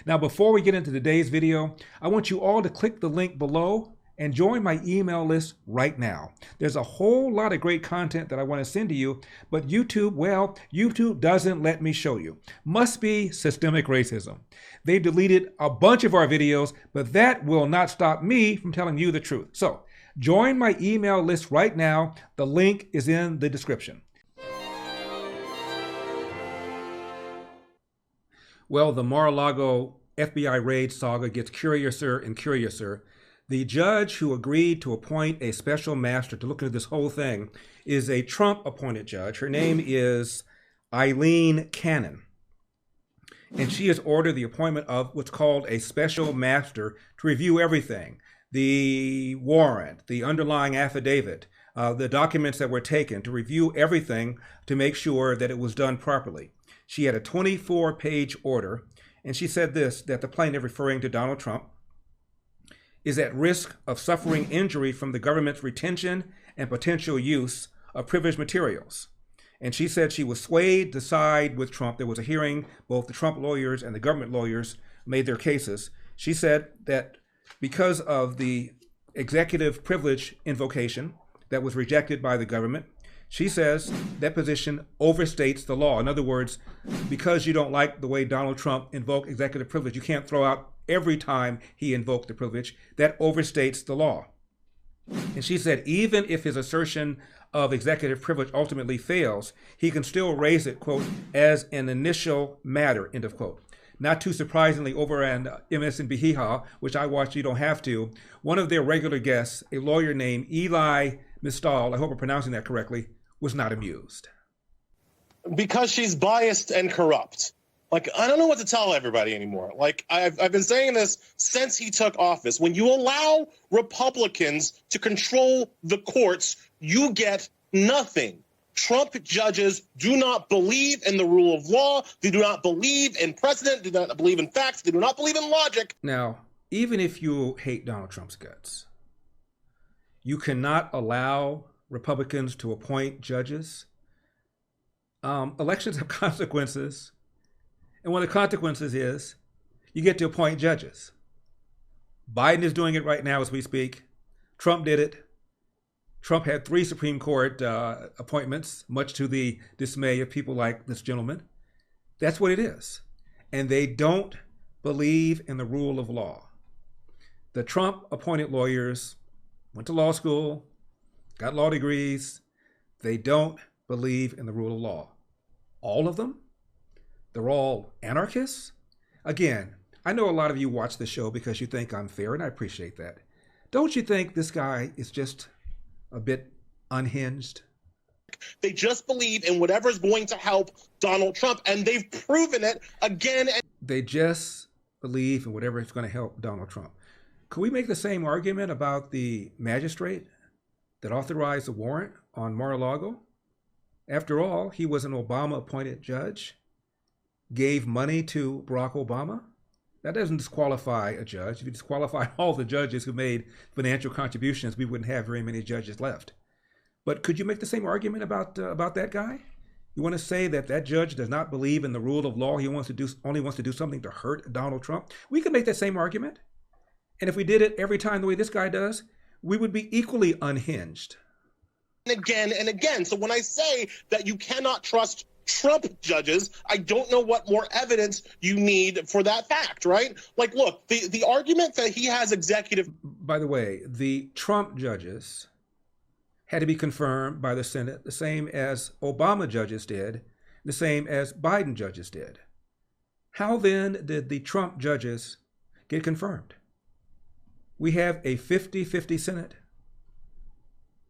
Now, before we get into today's video, I want you all to click the link below and join my email list right now. There's a whole lot of great content that I want to send to you, but YouTube doesn't let me show you. Must be systemic racism. They deleted a bunch of our videos, but that will not stop me from telling you the truth. So join my email list right now. The link is in the description. Well, the Mar-a-Lago FBI raid saga gets curiouser and curiouser. The judge who agreed to appoint a special master to look into this whole thing is a Trump-appointed judge. Her name is Eileen Cannon. And she has ordered the appointment of what's called a special master to review everything. The warrant, the underlying affidavit, the documents that were taken, to review everything to make sure that it was done properly. She had a 24-page order, and she said this, that the plaintiff, referring to Donald Trump, is at risk of suffering injury from the government's retention and potential use of privileged materials. And she said she was swayed to side with Trump. There was a hearing, both the Trump lawyers and the government lawyers made their cases. She said that because of the executive privilege invocation that was rejected by the government, she says that position overstates the law. In other words, because you don't like the way Donald Trump invoked executive privilege, you can't throw out every time he invoked the privilege. That overstates the law. And she said even if his assertion of executive privilege ultimately fails, he can still raise it, quote, as an initial matter, end of quote. Not too surprisingly, over on MSNBC, which I watch, you don't have to, one of their regular guests, a lawyer named Eli Mistal, I hope I'm pronouncing that correctly, was not amused. Because she's biased and corrupt. Like, I don't know what to tell everybody anymore. Like, I've been saying this since he took office. When you allow Republicans to control the courts, you get nothing. Trump judges do not believe in the rule of law. They do not believe in precedent. They do not believe in facts. They do not believe in logic. Now, even if you hate Donald Trump's guts, you cannot allow Republicans to appoint judges. Elections have consequences. And one of the consequences is you get to appoint judges. Biden is doing it right now as we speak. Trump did it. Trump had 3 Supreme Court appointments, much to the dismay of people like this gentleman. That's what it is. And they don't believe in the rule of law. The Trump appointed lawyers went to law school, got law degrees. They don't believe in the rule of law. All of them? They're all anarchists? Again, I know a lot of you watch the show because you think I'm fair, and I appreciate that. Don't you think this guy is just a bit unhinged? They just believe in whatever's going to help Donald Trump, and they've proven it again. They just believe in whatever is going to help Donald Trump. Could we make the same argument about the magistrate that authorized the warrant on Mar-a-Lago? After all, he was an Obama-appointed judge, gave money to Barack Obama. That doesn't disqualify a judge. If you disqualify all the judges who made financial contributions, we wouldn't have very many judges left. But could you make the same argument about that guy? You want to say that that judge does not believe in the rule of law? He only wants to do something to hurt Donald Trump? We could make that same argument. And if we did it every time the way this guy does, we would be equally unhinged. Again and again. So when I say that you cannot trust Trump judges, I don't know what more evidence you need for that fact, right? Like, look, the argument that he has executive... By the way, the Trump judges had to be confirmed by the Senate, the same as Obama judges did, the same as Biden judges did. How then did the Trump judges get confirmed? We have a 50-50 Senate,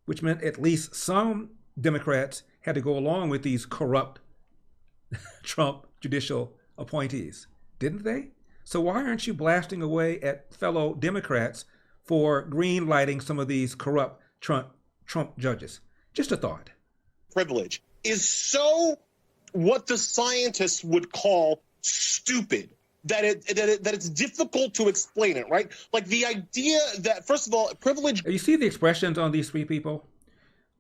which meant at least some Democrats had to go along with these corrupt Trump judicial appointees, didn't they? So why aren't you blasting away at fellow Democrats for green lighting some of these corrupt Trump judges? Just a thought. Privilege is so what the scientists would call stupid that it's difficult to explain it, right? Like the idea that, first of all, privilege... You see the expressions on these 3 people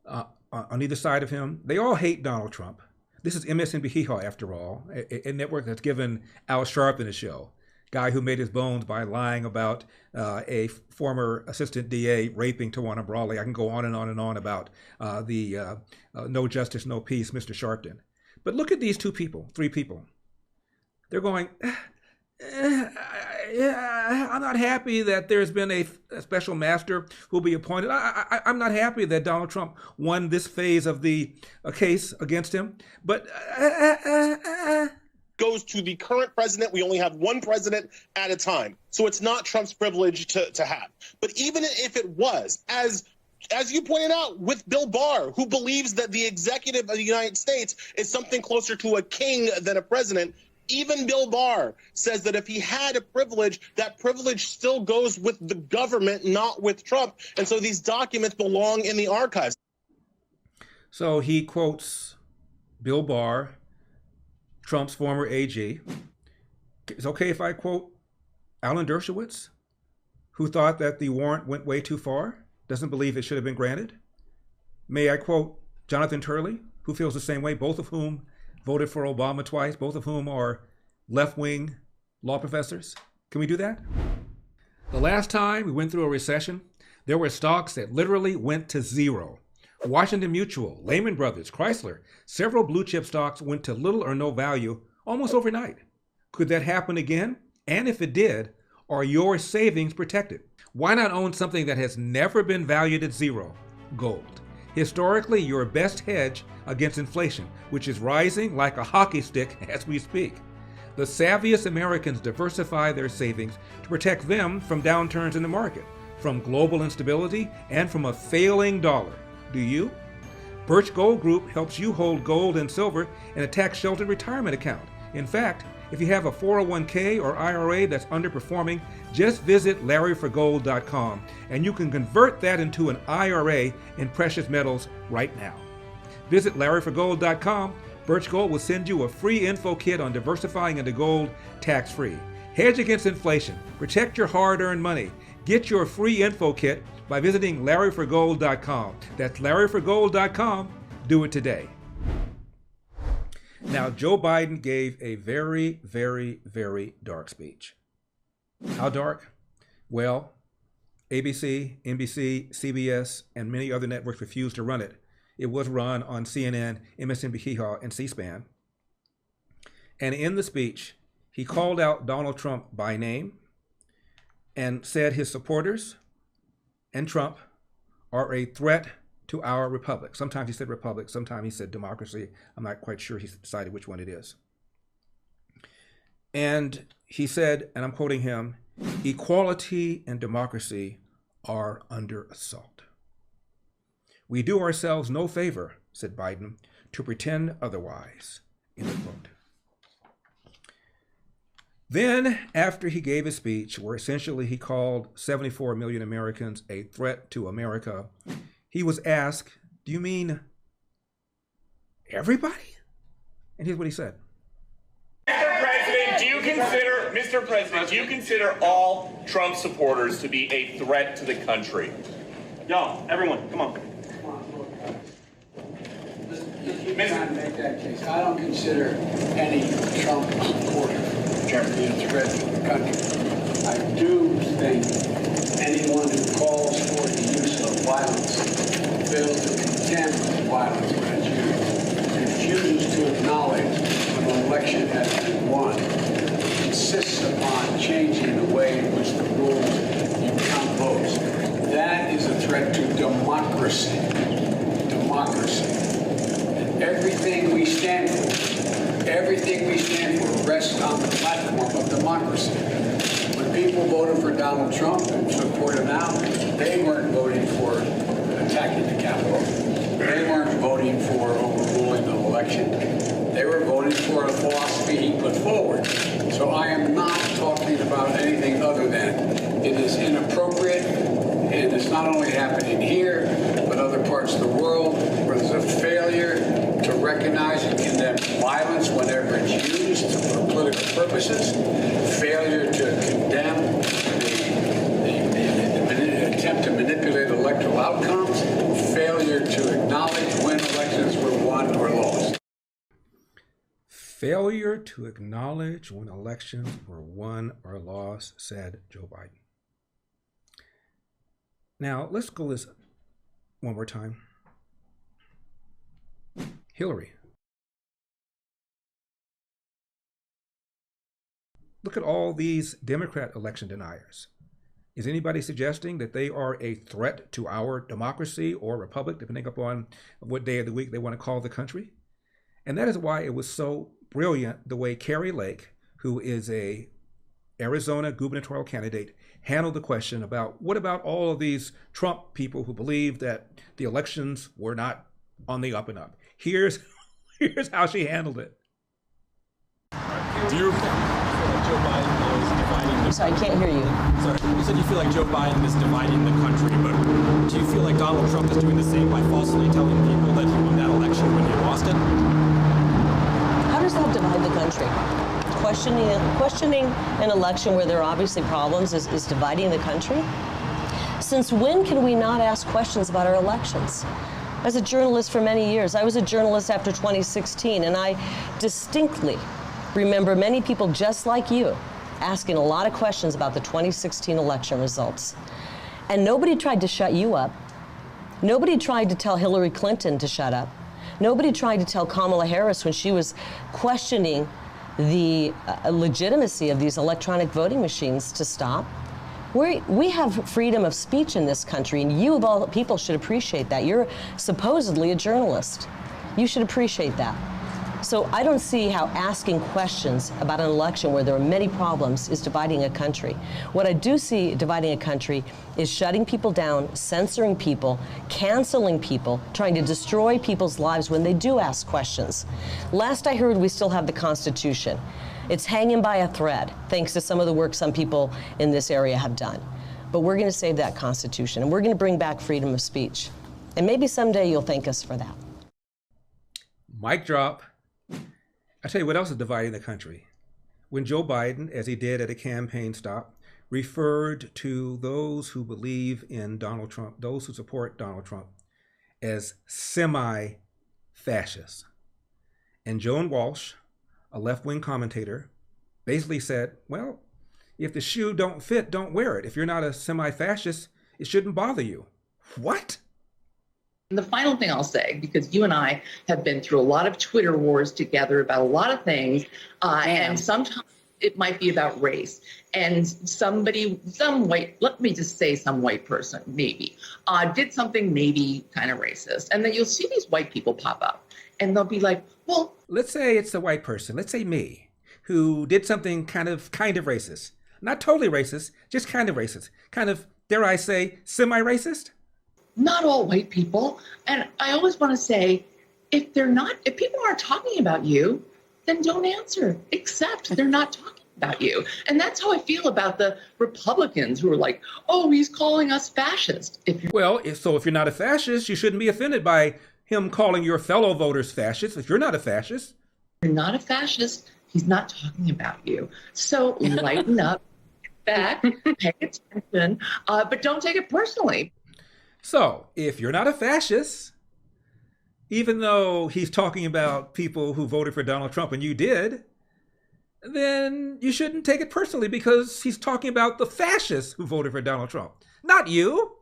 on either side of him? They all hate Donald Trump. This is MSNBC, after all, a network that's given Al Sharpton a show. guy who made his bones by lying about a former assistant DA raping Tawana Brawley. I can go on and on and on about the no justice, no peace, Mr. Sharpton. But look at these three people. They're going, I'm not happy that there's been a special master who will be appointed. I'm not happy that Donald Trump won this phase of the case against him. But goes to the current president. We only have one president at a time. So it's not Trump's privilege to have. But even if it was, as you pointed out with Bill Barr, who believes that the executive of the United States is something closer to a king than a president, even Bill Barr says that if he had a privilege, that privilege still goes with the government, not with Trump. And so these documents belong in the archives. So he quotes Bill Barr, Trump's former AG. It's okay if I quote Alan Dershowitz, who thought that the warrant went way too far, doesn't believe it should have been granted. May I quote Jonathan Turley, who feels the same way, both of whom voted for Obama twice, both of whom are left-wing law professors? Can we do that? The last time we went through a recession, there were stocks that literally went to zero. Washington Mutual, Lehman Brothers, Chrysler, several blue chip stocks went to little or no value almost overnight. Could that happen again? And if it did, are your savings protected? Why not own something that has never been valued at zero? Gold. Historically, your best hedge against inflation, which is rising like a hockey stick as we speak. The savviest Americans diversify their savings to protect them from downturns in the market, from global instability, and from a failing dollar. Do you? Birch Gold Group helps you hold gold and silver in a tax-sheltered retirement account. In fact, if you have a 401k or IRA that's underperforming, just visit LarryForGold.com and you can convert that into an IRA in precious metals right now. Visit LarryForGold.com. Birch Gold will send you a free info kit on diversifying into gold tax-free. Hedge against inflation. Protect your hard-earned money. Get your free info kit by visiting LarryForGold.com. That's LarryForGold.com. Do it today. Now, Joe Biden gave a very, very, very dark speech. How dark? Well, ABC, NBC, CBS, and many other networks refused to run it. It was run on CNN, MSNBC, and C-SPAN. And in the speech, he called out Donald Trump by name and said his supporters and Trump are a threat to our republic. Sometimes he said republic, sometimes he said democracy. I'm not quite sure he's decided which one it is. And he said, and I'm quoting him, equality and democracy are under assault. We do ourselves no favor, said Biden, to pretend otherwise, end quote. Then, after he gave his speech, where essentially he called 74 million Americans a threat to America, he was asked, do you mean everybody? And here's what he said. Mr. President, do you consider all Trump supporters to be a threat to the country? Y'all, everyone, come on. Make that case. I don't consider any Trump supporter to be a threat to the country. I do think anyone who calls for the use of violence fails to condemn violence when it's used, refuses to acknowledge when an election has been won, insists upon changing the way in which the rules you count votes. That is a threat to democracy. And everything we stand for rests on the platform of democracy. When people voted for Donald Trump and support him now, they weren't voting for attacking the Capitol. They weren't voting for overruling the election. They were voting for a philosophy he put forward. So I am not talking about anything other than it is inappropriate, and it's not only happening here, but other parts of the world where there's a failure to recognize and condemn violence whenever it's used for political purposes, failure to condemn the attempt to manipulate electoral outcomes, failure to acknowledge when elections were won or lost. Failure to acknowledge when elections were won or lost, said Joe Biden. Now, let's go this one more time. Hillary. Look at all these Democrat election deniers. Is anybody suggesting that they are a threat to our democracy or republic, depending upon what day of the week they want to call the country? And that is why it was so brilliant the way Kari Lake, who is a Arizona gubernatorial candidate, handled the question about what about all of these Trump people who believe that the elections were not on the up and up. Here's how she handled it. Do you feel like Joe Biden is dividing the... Sorry, I can't hear you. Sorry, you said you feel like Joe Biden is dividing the country, but do you feel like Donald Trump is doing the same by falsely telling people that he won that election when he lost it? How does that divide the country? Questioning an election where there are obviously problems is dividing the country? Since when can we not ask questions about our elections? As a journalist for many years, I was a journalist after 2016, and I distinctly remember many people just like you asking a lot of questions about the 2016 election results. And nobody tried to shut you up. Nobody tried to tell Hillary Clinton to shut up. Nobody tried to tell Kamala Harris when she was questioning the legitimacy of these electronic voting machines to stop. We have freedom of speech in this country, and you of all people should appreciate that. You're supposedly a journalist. You should appreciate that. So I don't see how asking questions about an election where there are many problems is dividing a country. What I do see dividing a country is shutting people down, censoring people, canceling people, trying to destroy people's lives when they do ask questions. Last I heard, we still have the Constitution. It's hanging by a thread, thanks to some of the work some people in this area have done. But we're going to save that Constitution, and we're going to bring back freedom of speech. And maybe someday you'll thank us for that. Mic drop. I tell you what else is dividing the country. When Joe Biden, as he did at a campaign stop, referred to those who believe in Donald Trump, those who support Donald Trump, as semi-fascists. And Joan Walsh, a left-wing commentator, basically said, well, if the shoe don't fit, don't wear it. If you're not a semi-fascist, it shouldn't bother you. What? And the final thing I'll say, because you and I have been through a lot of Twitter wars together about a lot of things, and sometimes it might be about race. And some white person, maybe, did something maybe kind of racist. And then you'll see these white people pop up, and they'll be like, well... Let's say it's a white person, let's say me, who did something kind of racist. Not totally racist, just kind of racist. Kind of, dare I say, semi-racist? Not all white people. And I always want to say, if people aren't talking about you, then don't answer, except they're not talking about you. And that's how I feel about the Republicans who are like, oh, he's calling us fascist. If you're not a fascist, you shouldn't be offended by him calling your fellow voters fascists. If you're not a fascist. If you're not a fascist, he's not talking about you. So lighten up, get back, pay attention, but don't take it personally. So, if you're not a fascist, even though he's talking about people who voted for Donald Trump and you did, then you shouldn't take it personally because he's talking about the fascists who voted for Donald Trump, not you.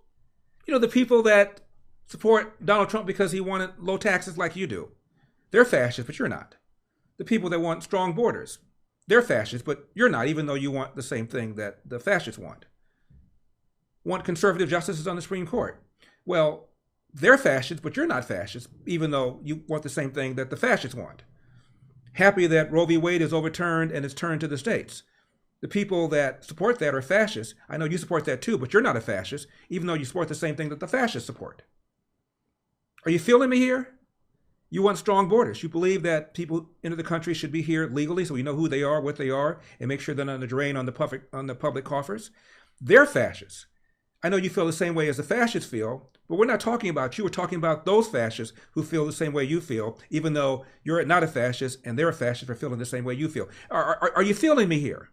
You know, the people that support Donald Trump because he wanted low taxes like you do. They're fascists, but you're not. The people that want strong borders, they're fascists, but you're not, even though you want the same thing that the fascists want. Want conservative justices on the Supreme Court. Well, they're fascists, but you're not fascist, even though you want the same thing that the fascists want. Happy that Roe v. Wade is overturned and it's turned to the states. The people that support that are fascists. I know you support that too, but you're not a fascist, even though you support the same thing that the fascists support. Are you feeling me here? You want strong borders. You believe that people into the country should be here legally so we know who they are, what they are, and make sure they're not a drain on the public coffers. They're fascists. I know you feel the same way as the fascists feel, but we're not talking about you. We're talking about those fascists who feel the same way you feel, even though you're not a fascist and they're a fascist for feeling the same way you feel. Are you feeling me here?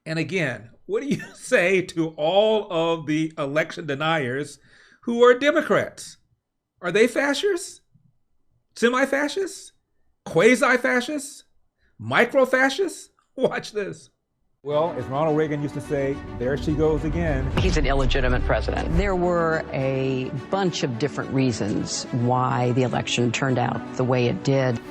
And again, what do you say to all of the election deniers who are Democrats? Are they fascists? Semi-fascists? Quasi-fascists? Micro-fascists? Watch this. Well, as Ronald Reagan used to say, there she goes again. He's an illegitimate president. There were a bunch of different reasons why the election turned out the way it did.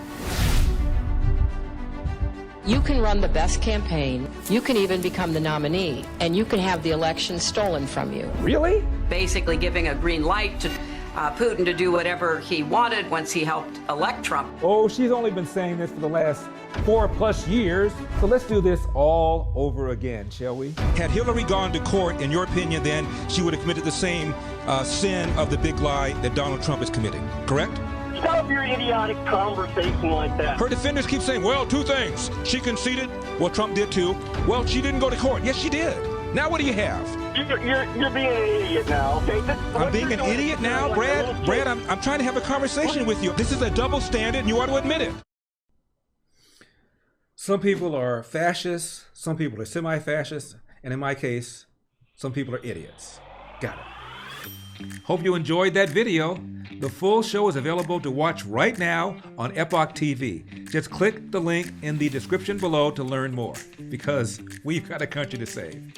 You can run the best campaign, you can even become the nominee, and you can have the election stolen from you. Really? Basically giving a green light to Putin to do whatever he wanted once he helped elect Trump. Oh, she's only been saying this for the last 4+ years. So let's do this all over again, shall we? Had Hillary gone to court, in your opinion, then she would have committed the same sin of the big lie that Donald Trump is committing, correct? Stop your idiotic conversation like that. Her defenders keep saying, well, two things. She conceded. Well, Trump did too. Well, she didn't go to court. Yes, she did. Now what do you have? You're being an idiot now, okay? I'm being an idiot now, Brad? Brad, I'm trying to have a conversation with you. This is a double standard, and you ought to admit it. Some people are fascists, some people are semi-fascists, and in my case, some people are idiots. Got it. Hope you enjoyed that video. The full show is available to watch right now on Epoch TV. Just click the link in the description below to learn more, because we've got a country to save.